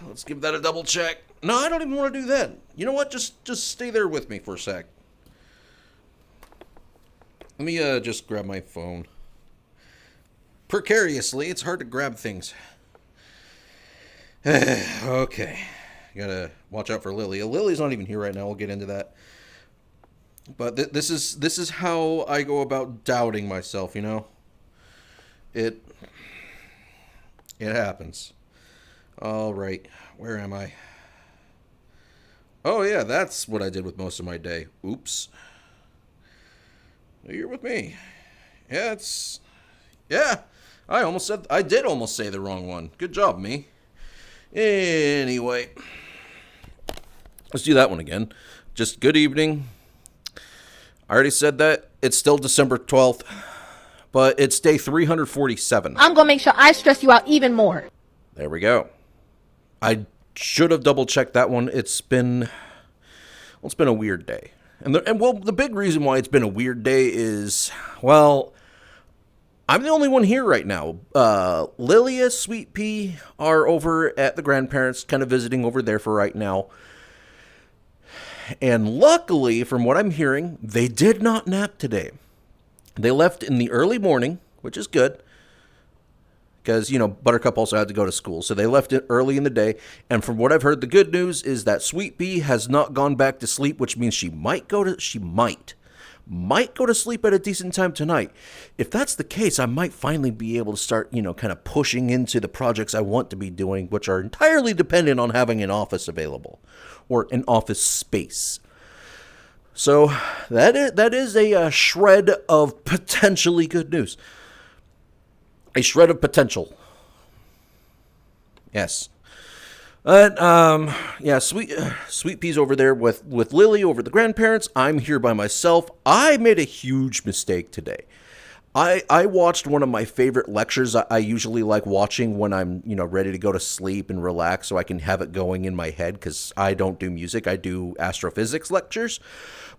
Let's give that a double check. No, I don't even want to do that. You know what? Just stay there with me for a sec. Let me just grab my phone. Precariously, it's hard to grab things. Okay. Gotta watch out for Lily. Lily's not even here right now. We'll get into that. But this is how I go about doubting myself, you know? It happens. All right. Where am I? Oh, yeah, that's what I did with most of my day. Oops. You're with me. Yeah, I did almost say the wrong one. Good job, me. Anyway, let's do that one again. Just good evening. I already said that. It's still December 12th, but it's day 347. I'm going to make sure I stress you out even more. There we go. I should have double checked that one. It's been a weird day. And the big reason why it's been a weird day is, well, I'm the only one here right now. Lilia, Sweet Pea are over at the grandparents, kind of visiting over there for right now. And luckily, from what I'm hearing, they did not nap today. They left in the early morning, which is good. Because, Buttercup also had to go to school. So they left it early in the day. And from what I've heard, the good news is that Sweet Pea has not gone back to sleep, which means she might go to sleep at a decent time tonight. If that's the case, I might finally be able to start, kind of pushing into the projects I want to be doing, which are entirely dependent on having an office available or an office space. So that is a shred of potentially good news. A shred of potential. Yes. But, Sweet Pea's over there with Lily over the grandparents. I'm here by myself. I made a huge mistake today. I watched one of my favorite lectures I usually like watching when I'm, ready to go to sleep and relax so I can have it going in my head because I don't do music. I do astrophysics lectures.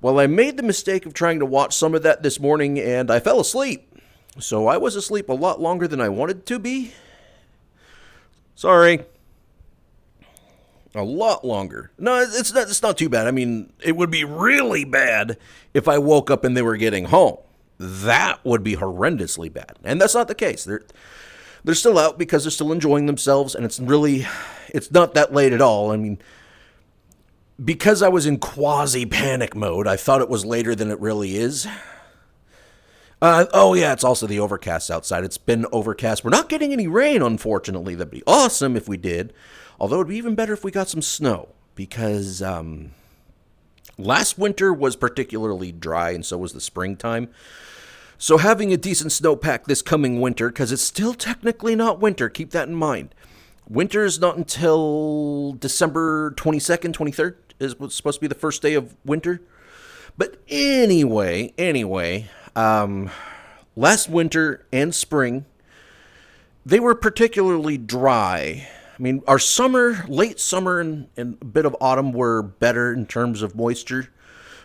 Well, I made the mistake of trying to watch some of that this morning and I fell asleep. So I was asleep a lot longer than I wanted to be. Sorry. A lot longer. No, it's not too bad. I mean, it would be really bad if I woke up and they were getting home. That would be horrendously bad. And that's not the case. They're still out because they're still enjoying themselves, and it's not that late at all. I mean, because I was in quasi-panic mode, I thought it was later than it really is. It's also the overcast outside. It's been overcast. We're not getting any rain, unfortunately. That'd be awesome if we did. Although it'd be even better if we got some snow. Because last winter was particularly dry, and so was the springtime. So having a decent snowpack this coming winter, because it's still technically not winter, keep that in mind. Winter is not until December 22nd, 23rd is what's supposed to be the first day of winter. But anyway, last winter and spring, they were particularly dry. I mean, our late summer and a bit of autumn were better in terms of moisture.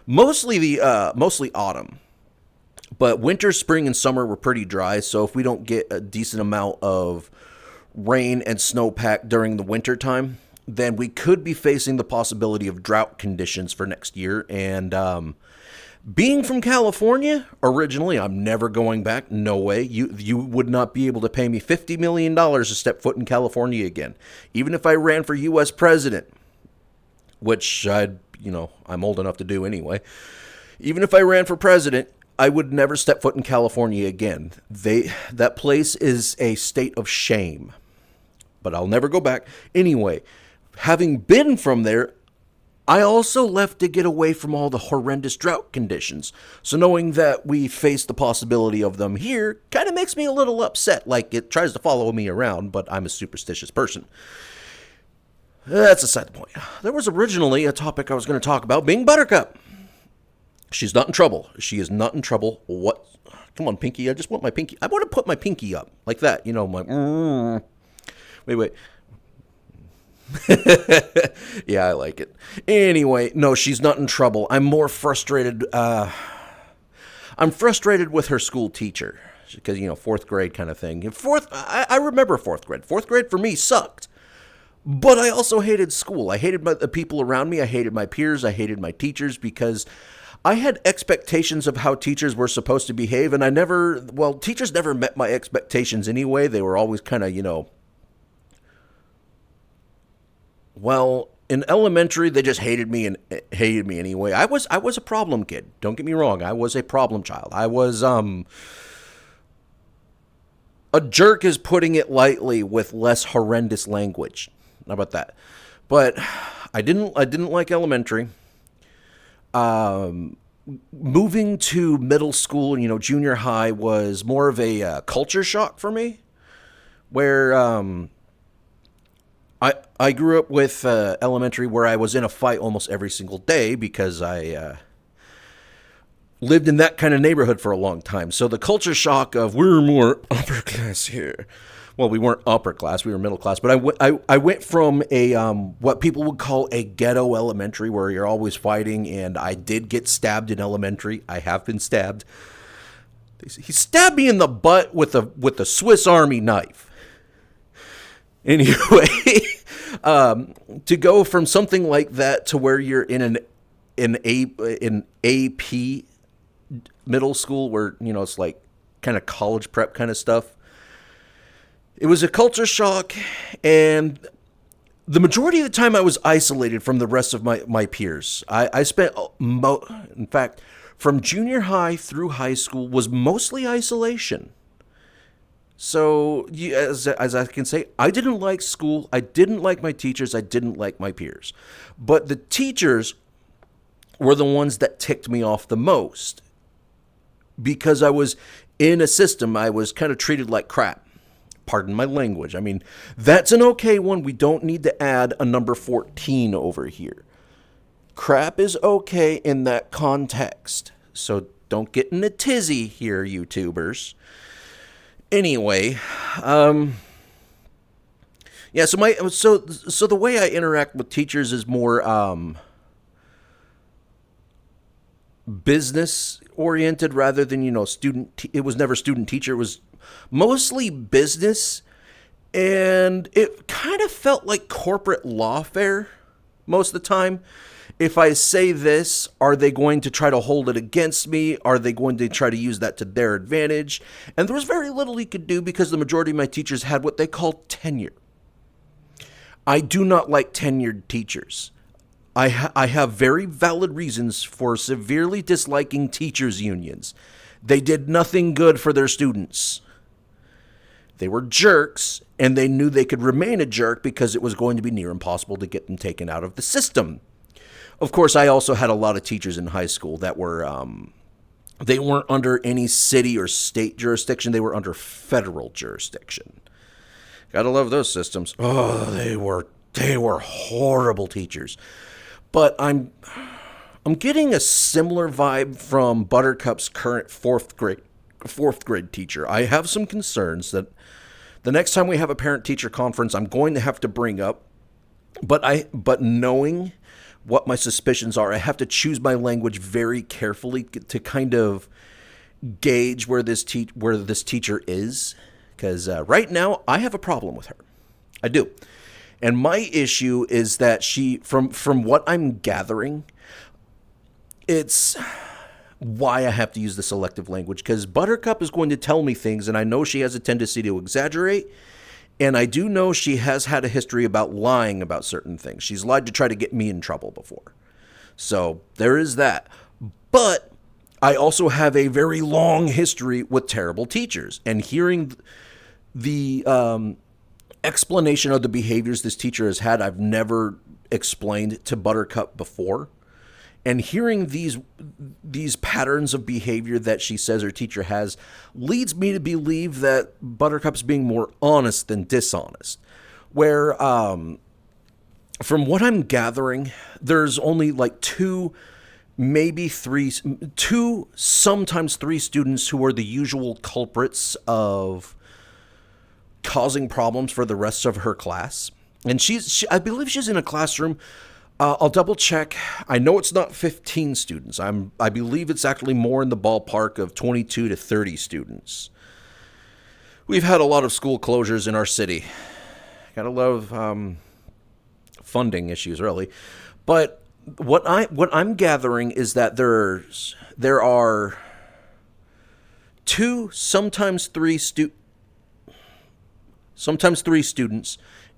Mostly autumn. But winter, spring, and summer were pretty dry. So if we don't get a decent amount of rain and snowpack during the winter time, then we could be facing the possibility of drought conditions for next year. And being from California, originally, I'm never going back. No way. You would not be able to pay me $50 million to step foot in California again. Even if I ran for U.S. president, which I'm old enough to do anyway. Even if I ran for president, I would never step foot in California again. That place is a state of shame. But I'll never go back. Anyway, having been from there, I also left to get away from all the horrendous drought conditions. So knowing that we face the possibility of them here kind of makes me a little upset. Like it tries to follow me around, but I'm a superstitious person. That's aside the point. There was originally a topic I was going to talk about being Buttercup. She's not in trouble. She is not in trouble. What? Come on, Pinky. I just want my pinky. I want to put my pinky up like that. I'm like, Wait. Yeah, I like it. Anyway, no, she's not in trouble. I'm more frustrated. I'm frustrated with her school teacher because, fourth grade kind of thing. I remember fourth grade. Fourth grade for me sucked. But I also hated school. I hated the people around me. I hated my peers. I hated my teachers because I had expectations of how teachers were supposed to behave. And teachers never met my expectations anyway. They were always kind of, in elementary, they just hated me and hated me anyway. I was a problem kid. Don't get me wrong. I was a problem child. I was, a jerk is putting it lightly with less horrendous language. How about that? But I didn't like elementary. Moving to middle school, junior high was more of a culture shock for me, where I grew up with elementary where I was in a fight almost every single day because I lived in that kind of neighborhood for a long time. So the culture shock of we're more upper class here. Well, we weren't upper class, we were middle class. But I went from a what people would call a ghetto elementary where you're always fighting, and I did get stabbed in elementary. I have been stabbed. He stabbed me in the butt with a Swiss Army knife. Anyway, to go from something like that to where you're in an AP middle school where, it's like kind of college prep kind of stuff. It was a culture shock, and the majority of the time I was isolated from the rest of my peers. I spent, in fact, from junior high through high school was mostly isolation. So, as I can say, I didn't like school, I didn't like my teachers, I didn't like my peers. But the teachers were the ones that ticked me off the most. Because I was in a system, I was kind of treated like crap. Pardon my language. I mean, that's an okay one. We don't need to add a number 14 over here. Crap is okay in that context. So don't get in a tizzy here, YouTubers. Anyway, yeah, so the way I interact with teachers is more business oriented rather than, student. It was never student teacher. It was mostly business, and it kind of felt like corporate lawfare most of the time. If I say this, are they going to try to hold it against me? Are they going to try to use that to their advantage? And there was very little he could do because the majority of my teachers had what they called tenure. I do not like tenured teachers. I have very valid reasons for severely disliking teachers' unions. They did nothing good for their students. They were jerks, and they knew they could remain a jerk because it was going to be near impossible to get them taken out of the system. Of course, I also had a lot of teachers in high school that were, they weren't under any city or state jurisdiction. They were under federal jurisdiction. Gotta love those systems. Oh, they were horrible teachers. But I'm getting a similar vibe from Buttercup's current fourth grade teacher. I have some concerns that the next time we have a parent-teacher conference, I'm going to have to bring up. But knowing what my suspicions are, I have to choose my language very carefully to kind of gauge where this teacher is. Because right now, I have a problem with her. I do. And my issue is that she, from what I'm gathering, it's why I have to use the selective language. Because Buttercup is going to tell me things, and I know she has a tendency to exaggerate. And I do know she has had a history about lying about certain things. She's lied to try to get me in trouble before. So there is that. But I also have a very long history with terrible teachers. And hearing the explanation of the behaviors this teacher has had, I've never explained to Buttercup before. And hearing these patterns of behavior that she says her teacher has leads me to believe that Buttercup's being more honest than dishonest. Where, from what I'm gathering, there's only like two, sometimes three students who are the usual culprits of causing problems for the rest of her class. And I believe she's in a classroom. I'll double check. I know it's not 15 students. I believe it's actually more in the ballpark of 22 to 30 students. We've had a lot of school closures in our city. Gotta love funding issues, really. But what I'm gathering is that there are two, sometimes three students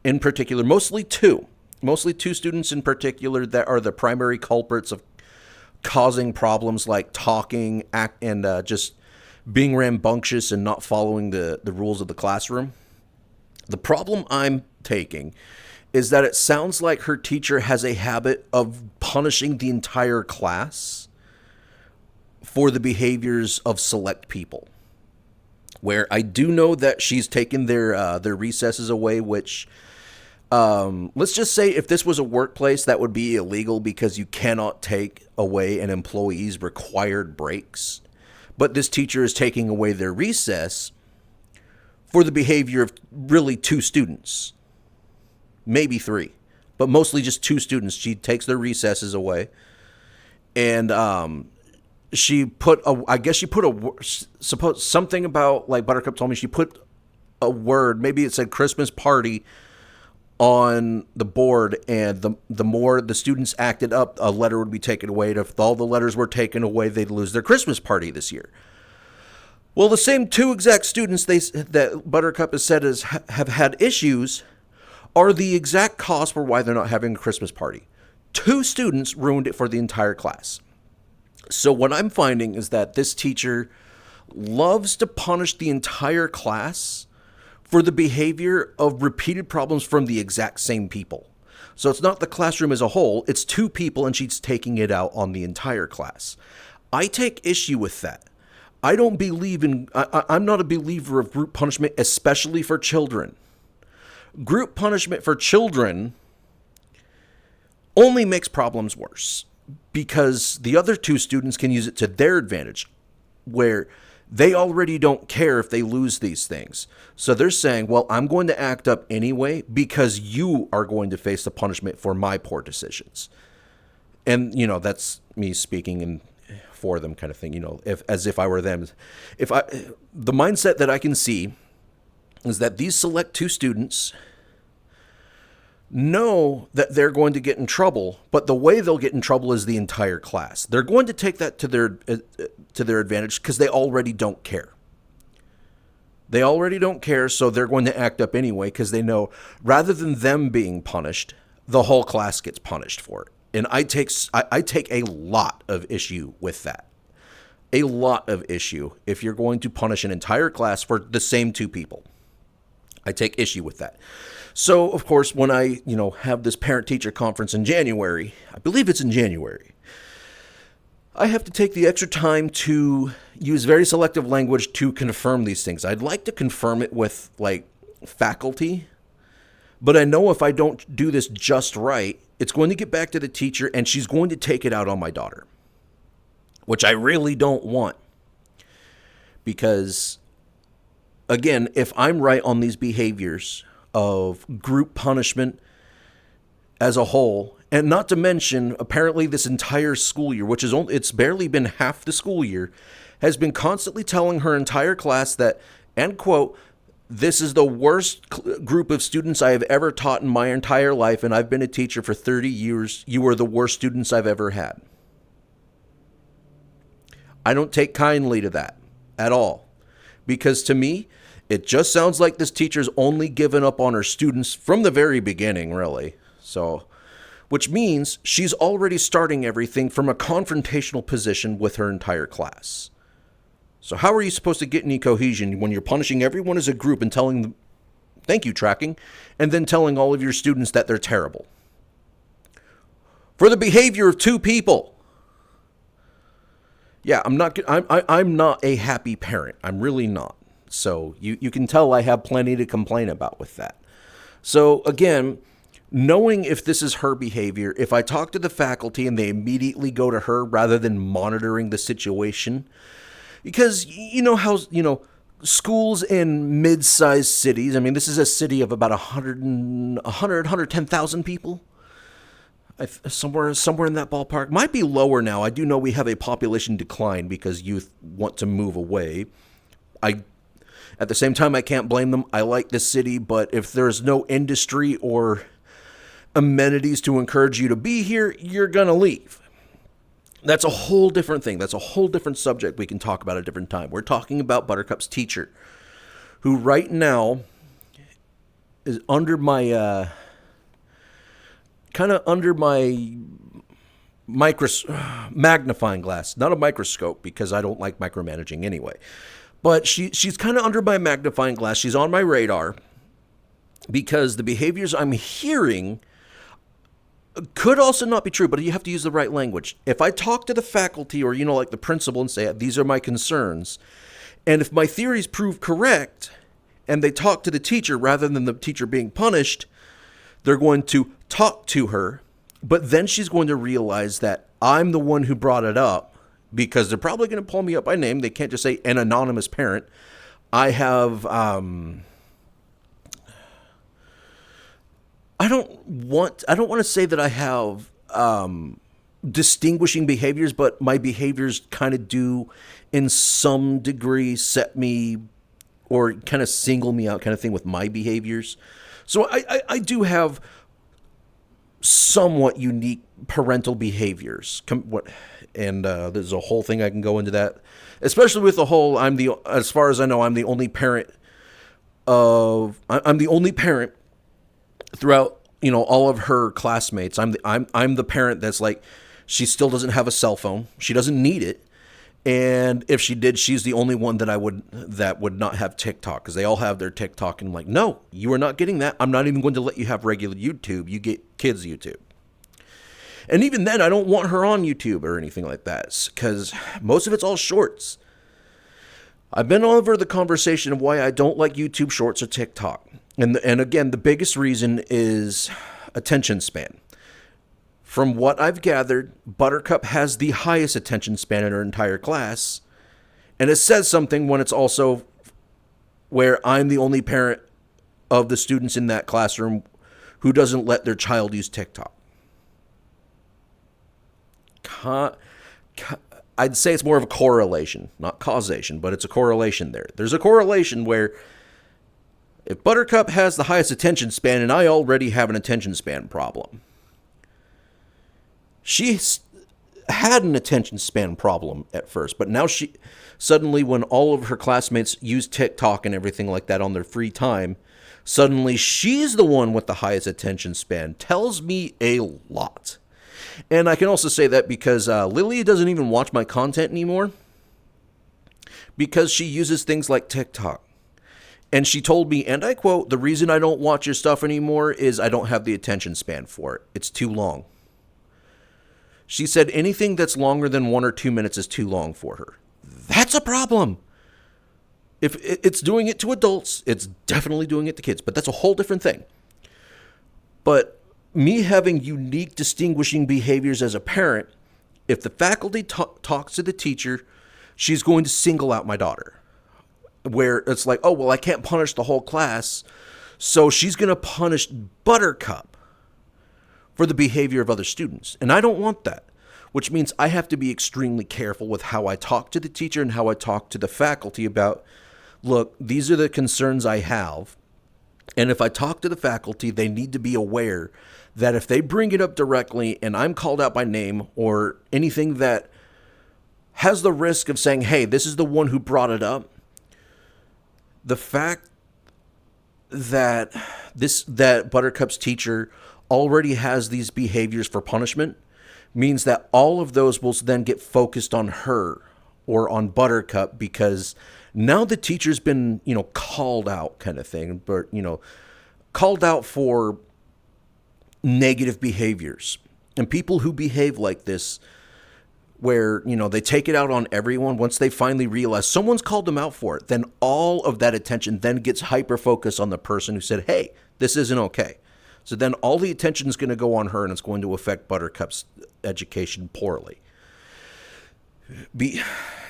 in particular, mostly two students in particular that are the primary culprits of causing problems like talking and just being rambunctious and not following the rules of the classroom. The problem I'm taking is that it sounds like her teacher has a habit of punishing the entire class for the behaviors of select people. Where I do know that she's taken their recesses away, which let's just say if this was a workplace, that would be illegal because you cannot take away an employee's required breaks. But this teacher is taking away their recess for the behavior of really two students, maybe three, but mostly just two students. She takes their recesses away, and suppose something about, like Buttercup told me, she put a word, maybe it said Christmas party on the board, and the more the students acted up, a letter would be taken away. If all the letters were taken away, they'd lose their Christmas party this year. Well, the same two exact students that Buttercup has said have had issues are the exact cause for why they're not having a Christmas party. Two students ruined it for the entire class. So what I'm finding is that this teacher loves to punish the entire class for the behavior of repeated problems from the exact same people. So it's not the classroom as a whole, it's two people, and she's taking it out on the entire class. I take issue with that. I don't believe I'm not a believer of group punishment, especially for children. Group punishment for children only makes problems worse because the other two students can use it to their advantage, where they already don't care if they lose these things. So they're saying, well, I'm going to act up anyway because you are going to face the punishment for my poor decisions. And, that's me speaking for them kind of thing, as if I were them. The mindset that I can see is that these select two students know that they're going to get in trouble, but the way they'll get in trouble is the entire class. They're going to take that to their advantage because they already don't care. They already don't care, so they're going to act up anyway because they know rather than them being punished, the whole class gets punished for it. And I take a lot of issue with that. A lot of issue if you're going to punish an entire class for the same two people. I take issue with that. So, of course, when I, have this parent-teacher conference in January, I believe it's in January, I have to take the extra time to use very selective language to confirm these things. I'd like to confirm it with, faculty, but I know if I don't do this just right, it's going to get back to the teacher, and she's going to take it out on my daughter, which I really don't want. Because, again, if I'm right on these behaviors of group punishment as a whole, and not to mention, apparently this entire school year, which is it's barely been half the school year, has been constantly telling her entire class that, and quote, this is the worst group of students I have ever taught in my entire life, and I've been a teacher for 30 years. You are the worst students I've ever had. I don't take kindly to that at all, because to me, it just sounds like this teacher's only given up on her students from the very beginning, really. So, which means she's already starting everything from a confrontational position with her entire class. So how are you supposed to get any cohesion when you're punishing everyone as a group and telling them, thank you, tracking, and then telling all of your students that they're terrible? For the behavior of two people. Yeah, I'm not a happy parent. I'm really not. So you can tell I have plenty to complain about with that. So again, knowing if this is her behavior, if I talk to the faculty and they immediately go to her rather than monitoring the situation, because schools in mid-sized cities, I mean, this is a city of about 110,000 people. Somewhere in that ballpark. Might be lower now. I do know we have a population decline because youth want to move away. At the same time, I can't blame them. I like this city, but if there's no industry or amenities to encourage you to be here, you're going to leave. That's a whole different thing. That's a whole different subject we can talk about at a different time. We're talking about Buttercup's teacher, who right now is under my, kind of under my magnifying glass. Not a microscope, because I don't like micromanaging anyway. But she's kind of under my magnifying glass. She's on my radar because the behaviors I'm hearing could also not be true, but you have to use the right language. If I talk to the faculty or, like the principal and say, these are my concerns, and if my theories prove correct and they talk to the teacher rather than the teacher being punished, they're going to talk to her, but then she's going to realize that I'm the one who brought it up, because they're probably going to pull me up by name. They can't just say an anonymous parent. I have, I don't want to say that I have distinguishing behaviors, but my behaviors kind of do in some degree set me or kind of single me out kind of thing with my behaviors. So I do have somewhat unique parental behaviors. And there's a whole thing I can go into that, especially with the whole, as far as I know, I'm the only parent throughout, all of her classmates. I'm the parent that's like, she still doesn't have a cell phone. She doesn't need it. And if she did, she's the only one that would not have TikTok, because they all have their TikTok, and I'm like, no, you are not getting that. I'm not even going to let you have regular YouTube. You get kids' YouTube. And even then, I don't want her on YouTube or anything like that, because most of it's all shorts. I've been over the conversation of why I don't like YouTube Shorts or TikTok. And again, the biggest reason is attention span. From what I've gathered, Buttercup has the highest attention span in her entire class. And it says something when it's also where I'm the only parent of the students in that classroom who doesn't let their child use TikTok. I'd say it's more of a correlation, not causation, but it's a correlation there. There's a correlation where if Buttercup has the highest attention span, and I already have an attention span problem, she had an attention span problem at first, but now she suddenly, when all of her classmates use TikTok and everything like that on their free time, suddenly she's the one with the highest attention span. Tells me a lot. And I can also say that because Lily doesn't even watch my content anymore, because she uses things like TikTok. And she told me, and I quote, "The reason I don't watch your stuff anymore is I don't have the attention span for it. It's too long." She said anything that's longer than 1 or 2 minutes is too long for her. That's a problem. If it's doing it to adults, it's definitely doing it to kids, but that's a whole different thing. But me having unique distinguishing behaviors as a parent, if the faculty talks to the teacher, she's going to single out my daughter. Where it's like, oh, well, I can't punish the whole class, so she's going to punish Buttercup for the behavior of other students. And I don't want that, which means I have to be extremely careful with how I talk to the teacher and how I talk to the faculty about, look, these are the concerns I have. And if I talk to the faculty, they need to be aware that if they bring it up directly and I'm called out by name or anything that has the risk of saying, hey, this is the one who brought it up, the fact that Buttercup's teacher already has these behaviors for punishment means that all of those will then get focused on her or on Buttercup, because now the teacher's been, called out kind of thing, but, called out for negative behaviors. And people who behave like this, where, they take it out on everyone, once they finally realize someone's called them out for it, then all of that attention then gets hyper-focused on the person who said, hey, this isn't okay. So then all the attention is going to go on her, and it's going to affect Buttercup's education poorly.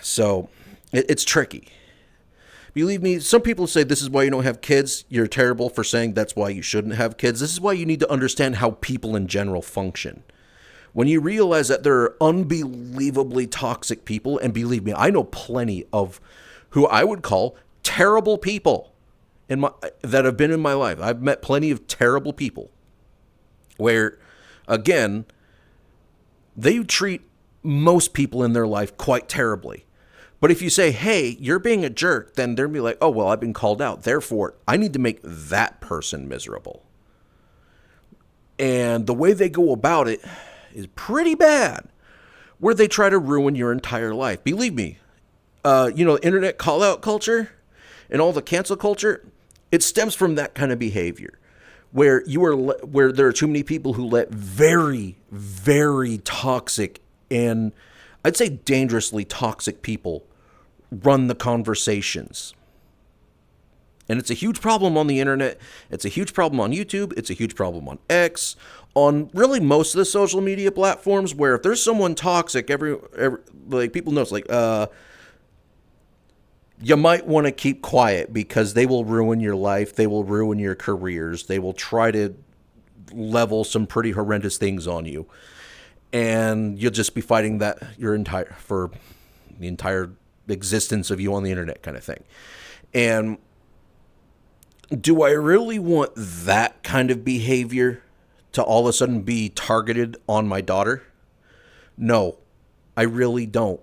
So it's tricky. Believe me, some people say this is why you don't have kids. You're terrible for saying that's why you shouldn't have kids. This is why you need to understand how people in general function. When you realize that there are unbelievably toxic people, and believe me, I know plenty of who I would call terrible people that have been in my life. I've met plenty of terrible people. where, again, they treat most people in their life quite terribly. But if you say, hey, you're being a jerk, then they'll be like, oh, well, I've been called out. Therefore, I need to make that person miserable. And the way they go about it is pretty bad, where they try to ruin your entire life. Believe me, internet call-out culture and all the cancel culture, it stems from that kind of behavior, where where there are too many people who let very, very toxic and I'd say dangerously toxic people run the conversations. And it's a huge problem on the internet. It's a huge problem on YouTube. It's a huge problem on X, on really most of the social media platforms, where if there's someone toxic, like people know, it's like, you might want to keep quiet because they will ruin your life. They will ruin your careers. They will try to level some pretty horrendous things on you. And you'll just be fighting that for the entire existence of you on the internet kind of thing. And do I really want that kind of behavior to all of a sudden be targeted on my daughter? No, I really don't.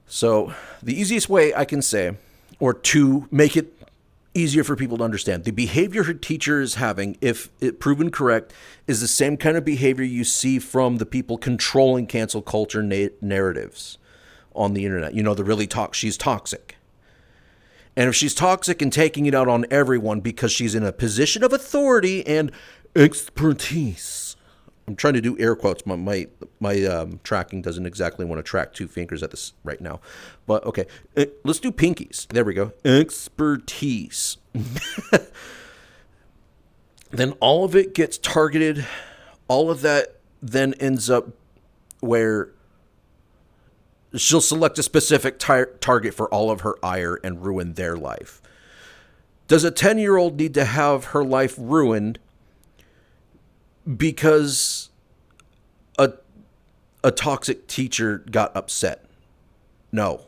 So the easiest way I can say, or to make it easier for people to understand, the behavior her teacher is having, if it proven correct, is the same kind of behavior you see from the people controlling cancel culture narratives on the internet. You know, she's toxic. And if she's toxic and taking it out on everyone because she's in a position of authority and expertise. I'm trying to do air quotes. My tracking doesn't exactly want to track two fingers at this right now. But okay, let's do pinkies. There we go. Expertise. Then all of it gets targeted. All of that then ends up where she'll select a specific target for all of her ire and ruin their life. Does a 10-year-old need to have her life ruined because a toxic teacher got upset? No.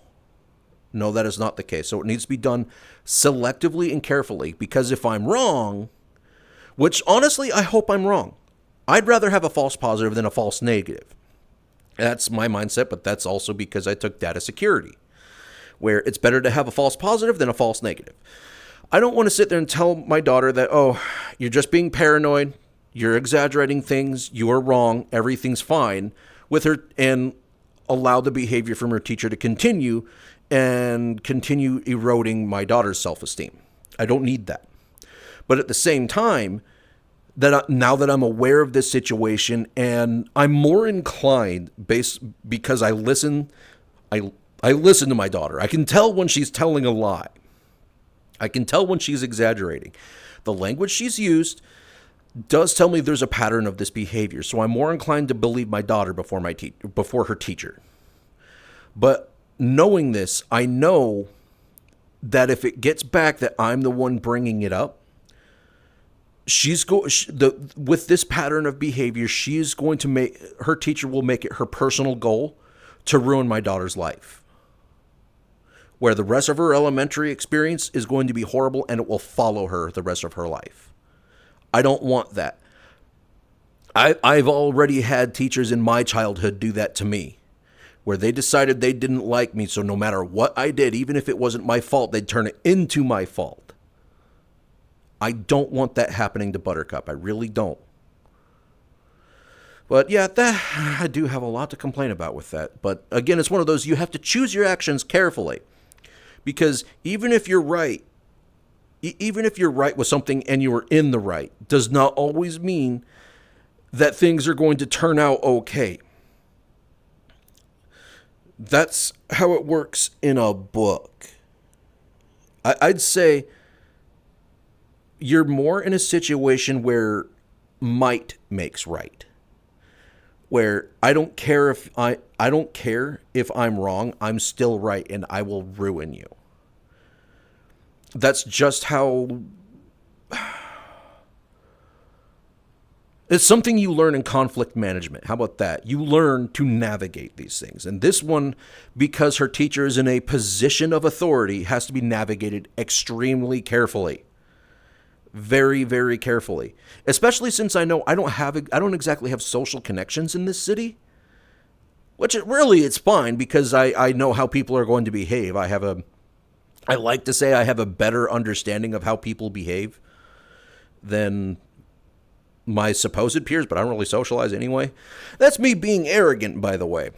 No, that is not the case. So it needs to be done selectively and carefully, because if I'm wrong, which honestly I hope I'm wrong, I'd rather have a false positive than a false negative. That's my mindset, but that's also because I took data security, where it's better to have a false positive than a false negative. I don't want to sit there and tell my daughter that, oh, you're just being paranoid, you're exaggerating things, you are wrong, everything's fine, with her, and allow the behavior from her teacher to continue and continue eroding my daughter's self-esteem. I don't need that. But at the same time, now that I'm aware of this situation, and I'm more inclined, because I listen to my daughter. I can tell when she's telling a lie. I can tell when she's exaggerating. The language she's used does tell me there's a pattern of this behavior, so I'm more inclined to believe my daughter before her teacher. But knowing this, I know that if it gets back that I'm the one bringing it up, with this pattern of behavior, she's going to her teacher will make it her personal goal to ruin my daughter's life, where the rest of her elementary experience is going to be horrible and it will follow her the rest of her life. I don't want that. I've already had teachers in my childhood do that to me, where they decided they didn't like me, so no matter what I did, even if it wasn't my fault, they'd turn it into my fault. I don't want that happening to Buttercup. I really don't. But yeah, I do have a lot to complain about with that. But again, it's one of those, you have to choose your actions carefully. Because even if you're right with something and you are in the right, does not always mean that things are going to turn out okay. That's how it works in a book. I'd say you're more in a situation where might makes right. Where I don't care if I'm wrong, I'm still right and I will ruin you. That's just how it's something you learn in conflict management. How about that? You learn to navigate these things. And this one, because her teacher is in a position of authority, has to be navigated extremely carefully. very, very carefully, especially since I know I don't exactly have social connections in this city, which it's fine because I know how people are going to behave. I like to say I have a better understanding of how people behave than my supposed peers, but I don't really socialize anyway. That's me being arrogant, by the way.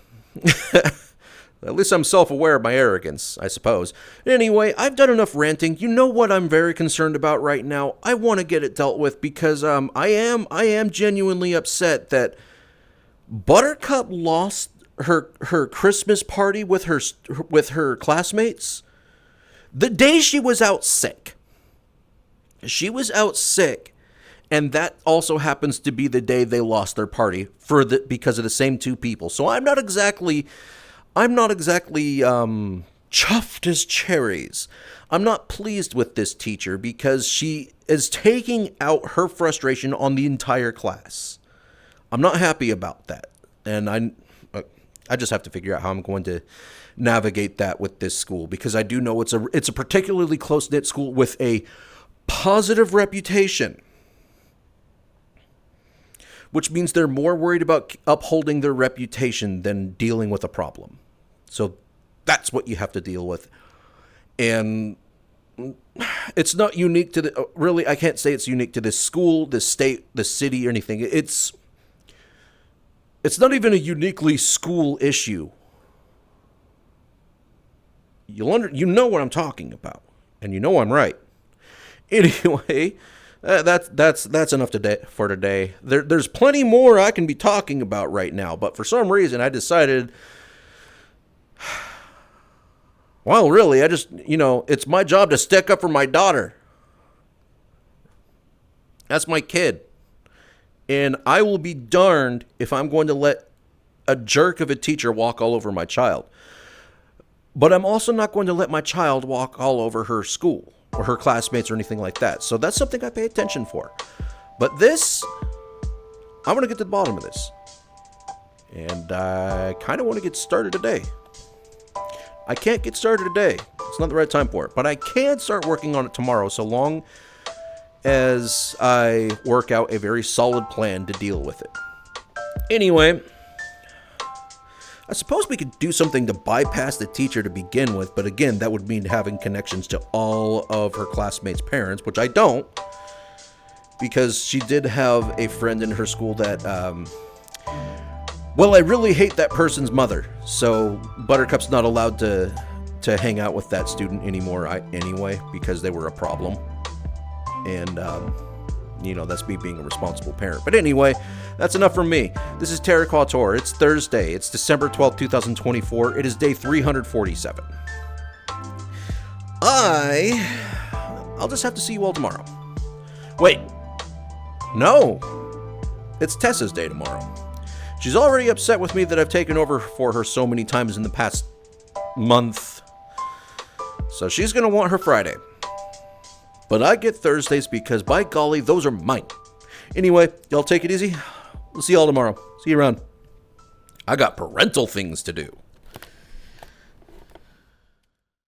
At least I'm self-aware of my arrogance, I suppose. Anyway, I've done enough ranting. You know what I'm very concerned about right now? I want to get it dealt with because I am genuinely upset that Buttercup lost her Christmas party with her classmates the day she was out sick. She was out sick, and that also happens to be the day they lost their party because of the same two people. So I'm not exactly chuffed as cherries. I'm not pleased with this teacher because she is taking out her frustration on the entire class. I'm not happy about that, and I just have to figure out how I'm going to navigate that with this school, because I do know it's a particularly close-knit school with a positive reputation, which means they're more worried about upholding their reputation than dealing with a problem. So that's what you have to deal with. And it's not unique to really, I can't say it's unique to this school, this state, the city, or anything. It's not even a uniquely school issue. You know what I'm talking about, and you know I'm right. Anyway, that's enough for today. There's plenty more I can be talking about right now, but for some reason I decided, well, really, it's my job to stick up for my daughter. That's my kid. And I will be darned if I'm going to let a jerk of a teacher walk all over my child. But I'm also not going to let my child walk all over her school or her classmates or anything like that. So that's something I pay attention for. But this, I want to get to the bottom of this. And I kind of want to get started today. I can't get started today. It's not the right time for it. But I can start working on it tomorrow, so long as I work out a very solid plan to deal with it. Anyway, I suppose we could do something to bypass the teacher to begin with, but again, that would mean having connections to all of her classmates' parents, which I don't, because she did have a friend in her school that, I really hate that person's mother, so Buttercup's not allowed to hang out with that student anymore anyway, because they were a problem. And, that's me being a responsible parent. But anyway, that's enough from me. This is Terry Quator. It's Thursday. It's December 12th, 2024. It is day 347. I'll just have to see you all tomorrow. Wait. No. It's Tessa's day tomorrow. She's already upset with me that I've taken over for her so many times in the past month. So she's going to want her Friday. But I get Thursdays because, by golly, those are mine. Anyway, y'all take it easy. We'll see y'all tomorrow. See you around. I got parental things to do.